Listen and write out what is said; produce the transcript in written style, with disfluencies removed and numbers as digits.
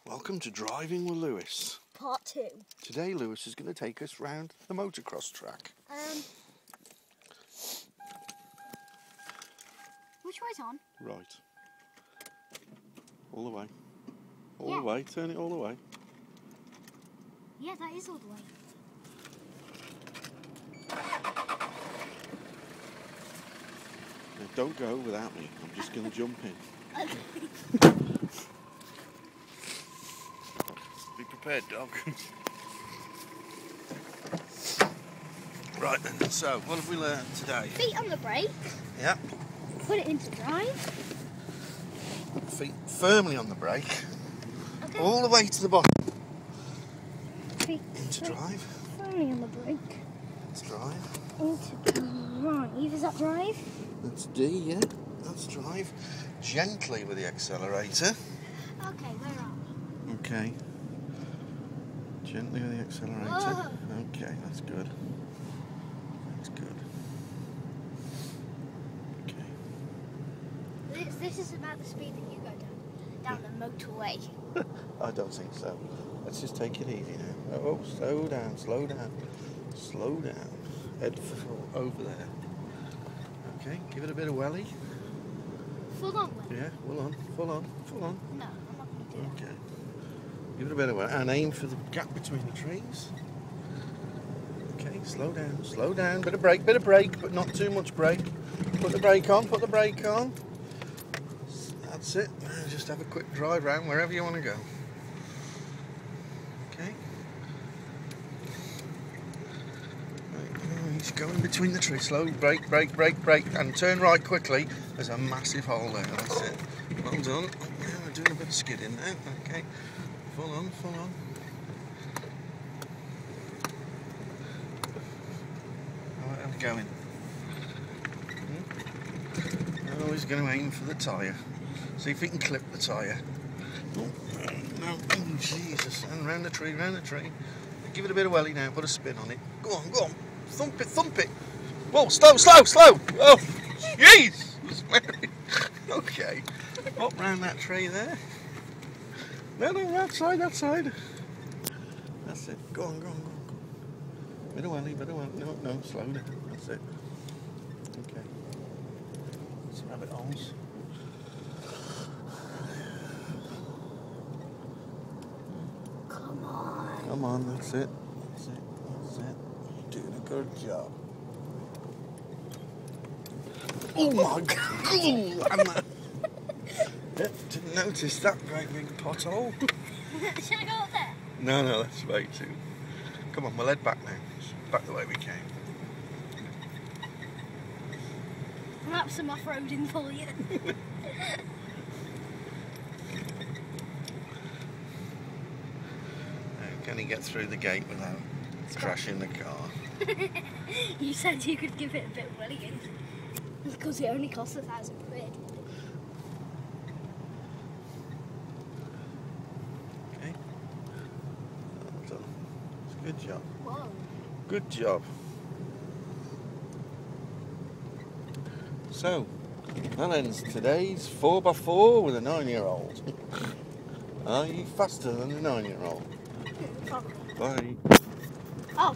Welcome to Driving with Lewis. Part 2. Today Lewis is going to take us round the motocross track. Which way's on? Right. All the way. All Yeah. the way. Turn it all the way. Yeah, that is all the way. Now, don't go without me. I'm just going to jump in. Be prepared, dog. Right then, so what have we learned today? Feet on the brake. Yeah. Put it into drive. Feet firmly on the brake. Okay. All the way to the bottom. Feet Into drive. firmly on the brake. That's drive. Into drive. Is that drive? That's D, yeah. That's drive. Gently with the accelerator. Okay, where are we? Okay. Gently with the accelerator. Whoa. Okay, that's good. That's good. Okay. This is about the speed that you go down the motorway. I don't think so. Let's just take it easy now. Oh, slow down, slow down. Slow down. Head over there. Okay, give it a bit of welly. Full on way. Yeah, full on, full on, full on. No, I'm not going to do that. Okay. Give it a bit of welly. And aim for the gap between the trees. Okay, slow down. Bit of brake, but not too much brake. Put the brake on, put the brake on. That's it. Now just have a quick drive round wherever you want to go. Okay. Right, just go in between the trees. Slow, brake, and turn right quickly. There's a massive hole there. That's it. Well done. Yeah, we're doing a bit of skidding now. Okay. Full on. How are we going? Oh, he's going to aim for the tyre. See if he can clip the tyre. Oh, no, oh, Jesus. And round the tree. Give it a bit of welly now, put a spin on it. Go on. Thump it. Whoa, slow. Oh, jeez. Okay. Up round that tree there. No, that side. That's it. Go on. Bit of welly. No, slow down. That's it. Okay. Some rabbit holes. Come on, that's it. You're doing a good job. Oh my God! Didn't notice that great big pothole. Should I go up there? No, that's way too. Come on, we'll head back now. Back the way we came. Perhaps some off-roading for you. Can he get through the gate without crashing the car? You said you could give it a bit of willying. Because it only costs £1,000. Okay. Well done. It's a good job. Whoa. Good job. So, that ends today's 4x4 with a 9-year-old. Are you faster than a 9-year-old? Probably. Bye. Oh.